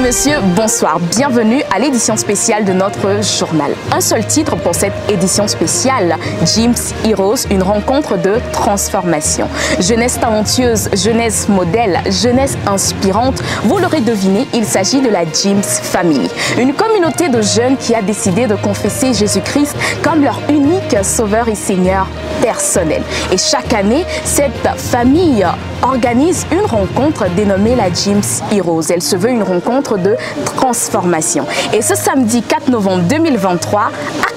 messieurs, bonsoir. Bienvenue à l'édition spéciale de notre journal. Un seul titre pour cette édition spéciale, Jim's Heroes, une rencontre de transformation. Jeunesse talentueuse, jeunesse modèle, jeunesse inspirante. Vous l'aurez deviné, il s'agit de la Jim's Family. Une communauté de jeunes qui a décidé de confesser Jésus-Christ comme leur unique sauveur et seigneur personnel. Et chaque année, cette famille organise une rencontre dénommée la Jim's Heroes. Elle se veut une rencontre de transformation. Et ce samedi 4 novembre 2023 a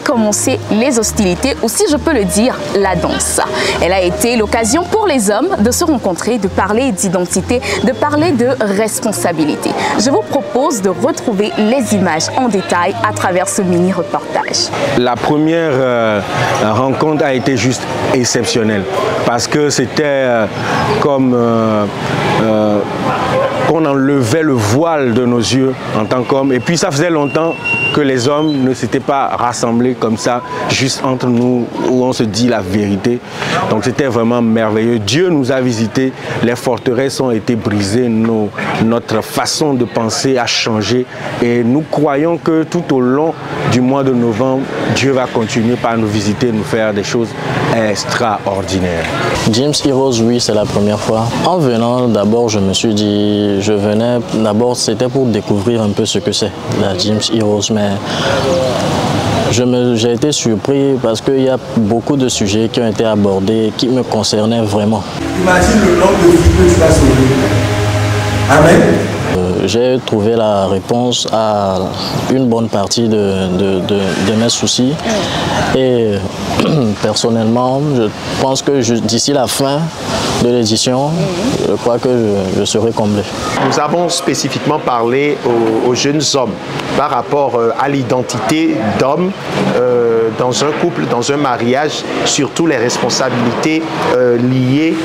commencé les hostilités, ou si je peux le dire, la danse. Elle a été l'occasion pour les hommes de se rencontrer, de parler d'identité, de parler de responsabilité. Je vous propose de retrouver les images en détail à travers ce mini-reportage. La première rencontre a été juste exceptionnelle parce que c'était comme qu'on enlevait le voile de nos yeux en tant qu'hommes. Et puis ça faisait longtemps que les hommes ne s'étaient pas rassemblés comme ça, juste entre nous, où on se dit la vérité. Donc c'était vraiment merveilleux. Dieu nous a visités, les forteresses ont été brisées, notre façon de penser a changé. Et nous croyons que tout au long du mois de novembre, Dieu va continuer par nous visiter, nous faire des choses extraordinaires. Jim's Heroes, oui, c'est la première fois. En venant, d'abord, je me suis dit, je venais, d'abord, c'était pour découvrir un peu ce que c'est, la Jim's Heroes, mais j'ai été surpris parce qu'il y a beaucoup de sujets qui ont été abordés qui me concernaient vraiment. Imagine le nombre de vies que tu vas sauver. Amen. J'ai trouvé la réponse à une bonne partie de mes soucis et personnellement, je pense que d'ici la fin de l'édition, je crois que je serai comblé. Nous avons spécifiquement parlé aux jeunes hommes par rapport à l'identité d'homme dans un couple, dans un mariage, surtout les responsabilités liées,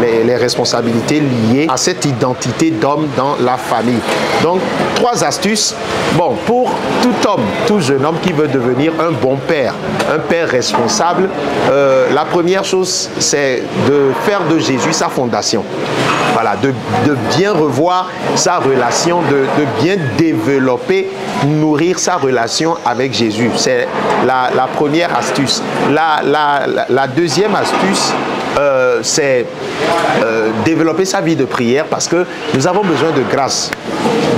les responsabilités liées à cette identité d'homme dans la famille. Donc, 3 astuces. Bon, pour tout homme, tout jeune homme qui veut devenir un bon père, un père responsable, la première chose, c'est de faire de Jésus sa fondation. Voilà, de bien revoir sa relation, de bien développer, nourrir sa relation avec Jésus. C'est la première astuce. La deuxième astuce, c'est développer sa vie de prière parce que nous avons besoin de grâce.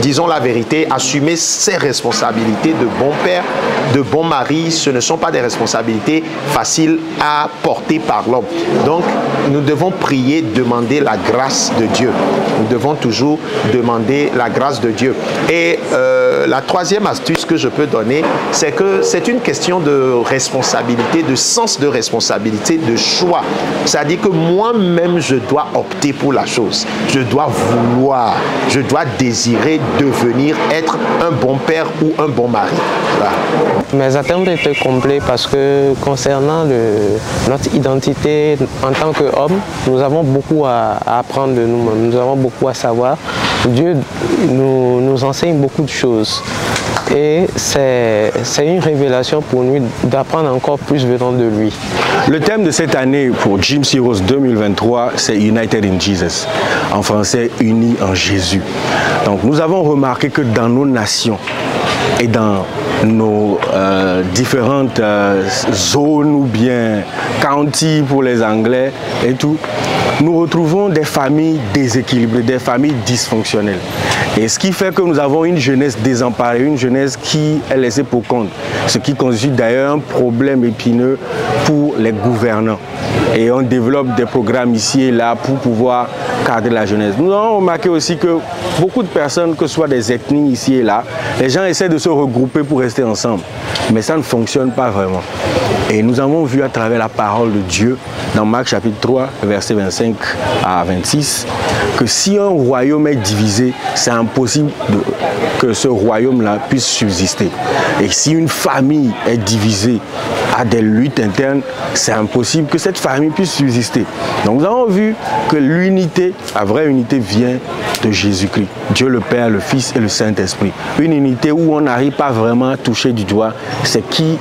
Disons la vérité, assumer ses responsabilités de bon père, de bon mari, ce ne sont pas des responsabilités faciles à porter par l'homme. Donc, nous devons prier, demander la grâce de Dieu. Nous devons toujours demander la grâce de Dieu. Et la troisième astuce que je peux donner, c'est que c'est une question de responsabilité, de sens de responsabilité, de choix. C'est-à-dire que moi-même, je dois opter pour la chose. Je dois vouloir, je dois désirer devenir, être un bon père ou un bon mari. Voilà. Mes attentes étaient complètes parce que concernant notre identité en tant qu'homme, nous avons beaucoup à apprendre de nous-mêmes, nous avons beaucoup à savoir. Dieu nous enseigne beaucoup de choses. Et c'est une révélation pour nous d'apprendre encore plus venant de lui. Le thème de cette année pour Jim's Heroes 2023, c'est United in Jesus. En français, unis en Jésus. Donc nous avons remarqué que dans nos nations et dans nos différentes zones ou bien counties pour les Anglais et tout, nous retrouvons des familles déséquilibrées, des familles dysfonctionnelles. Et ce qui fait que nous avons une jeunesse désemparée, une jeunesse qui est laissée pour compte. Ce qui constitue d'ailleurs un problème épineux pour les gouvernants. Et on développe des programmes ici et là pour pouvoir cadrer la jeunesse. Nous avons remarqué aussi que beaucoup de personnes, que ce soit des ethnies ici et là, les gens essaient de se regrouper pour rester ensemble. Mais ça ne fonctionne pas vraiment. Et nous avons vu à travers la parole de Dieu, dans Marc chapitre 3, versets 25 à 26, que si un royaume est divisé, c'est impossible que ce royaume-là puisse subsister. Et si une famille est divisée, a des luttes internes, c'est impossible que cette famille puisse subsister. Donc nous avons vu que l'unité, la vraie unité vient de Jésus-Christ. Dieu le Père, le Fils et le Saint-Esprit. Une unité où on n'arrive pas vraiment à toucher du doigt, c'est qui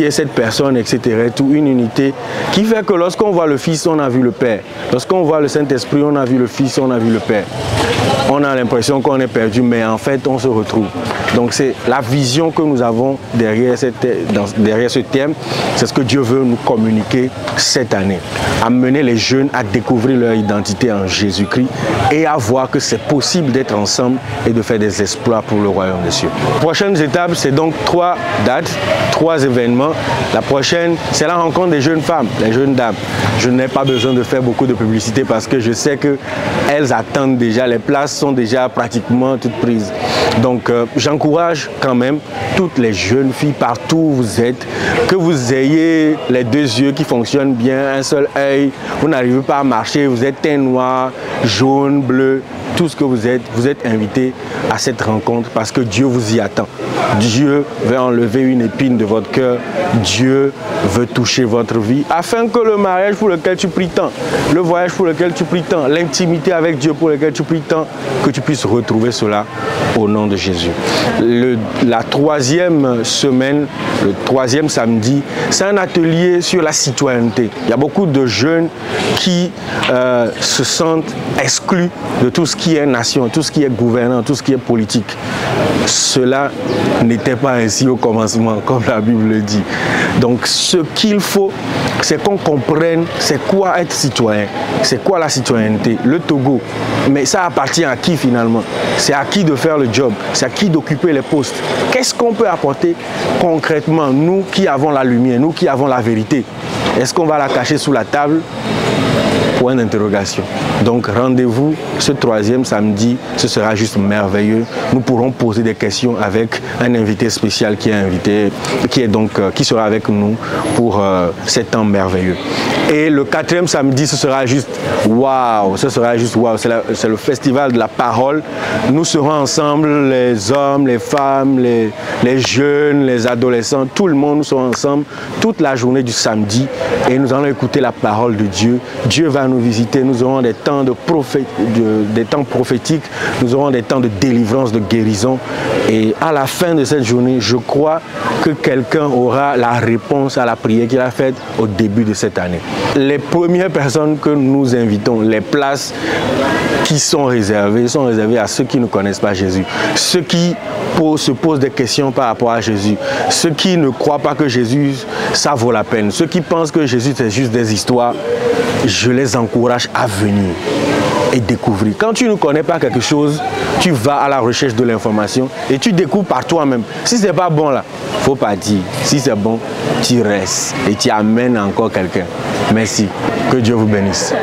est cette personne, etc. Tout, une unité qui fait que lorsqu'on voit le Fils, on a vu le Père. Lorsqu'on voit le Saint-Esprit, on a vu le Fils, on a vu le Père. On a l'impression qu'on est perdu, mais en fait, on se retrouve. Donc, c'est la vision que nous avons derrière ce thème. C'est ce que Dieu veut nous communiquer cette année. Amener les jeunes à découvrir leur identité en Jésus-Christ et à voir que c'est possible d'être ensemble et de faire des exploits pour le royaume des cieux. Les prochaines étapes, c'est donc 3 dates, 3 événements. La prochaine, c'est la rencontre des jeunes femmes, les jeunes dames. Je n'ai pas besoin de faire beaucoup de publicité parce que je sais qu'elles attendent déjà, les places sont déjà pratiquement toutes prises. Donc j'encourage quand même toutes les jeunes filles partout où vous êtes, que vous ayez les 2 yeux qui fonctionnent bien, un seul œil, vous n'arrivez pas à marcher, vous êtes teint noir, jaune, bleu, tout ce que vous êtes invités à cette rencontre parce que Dieu vous y attend. Dieu veut enlever une épine de votre cœur. Dieu veut toucher votre vie afin que le mariage pour lequel tu pries tant, le voyage pour lequel tu pries tant, l'intimité avec Dieu pour lequel tu pries tant, que tu puisses retrouver cela au nom de Jésus. La 3e semaine, le 3e samedi, c'est un atelier sur la citoyenneté. Il y a beaucoup de jeunes qui se sentent exclus de tout ce qui est nation, tout ce qui est gouvernant, tout ce qui est politique. Cela n'était pas ainsi au commencement, comme la Bible le dit. Donc ce qu'il faut, c'est qu'on comprenne c'est quoi être citoyen, c'est quoi la citoyenneté, le Togo. Mais ça appartient à qui finalement? C'est à qui de faire le job, c'est à qui d'occuper les postes. Qu'est-ce qu'on peut apporter concrètement, nous qui avons la lumière, nous qui avons la vérité? Est-ce qu'on va la cacher sous la table? Point d'interrogation. Donc rendez-vous ce 3e samedi, ce sera juste merveilleux. Nous pourrons poser des questions avec un invité spécial qui sera avec nous pour cet temps merveilleux. Et le 4e samedi, ce sera juste waouh, c'est le festival de la parole. Nous serons ensemble, les hommes, les femmes, les jeunes, les adolescents, tout le monde, nous serons ensemble toute la journée du samedi et nous allons écouter la parole de Dieu. Dieu va nous visiter, nous aurons des temps des temps prophétiques, nous aurons des temps de délivrance, de guérison. Et à la fin de cette journée, je crois que quelqu'un aura la réponse à la prière qu'il a faite au début de cette année. Les premières personnes que nous invitons, les places qui sont réservées à ceux qui ne connaissent pas Jésus, ceux qui se posent des questions par rapport à Jésus, ceux qui ne croient pas que Jésus, ça vaut la peine, ceux qui pensent que Jésus c'est juste des histoires. Je les encourage à venir et découvrir. Quand tu ne connais pas quelque chose, tu vas à la recherche de l'information et tu découvres par toi-même. Si c'est pas bon là, faut pas dire. Si c'est bon, tu restes et tu amènes encore quelqu'un. Merci. Que Dieu vous bénisse.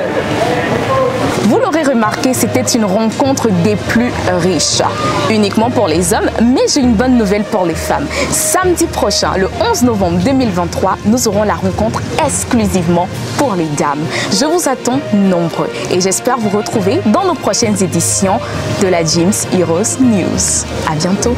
Vous l'aurez remarqué, c'était une rencontre des plus riches, uniquement pour les hommes, mais j'ai une bonne nouvelle pour les femmes. Samedi prochain, le 11 novembre 2023, nous aurons la rencontre exclusivement pour les dames. Je vous attends nombreux et j'espère vous retrouver dans nos prochaines éditions de la James Heroes News. À bientôt.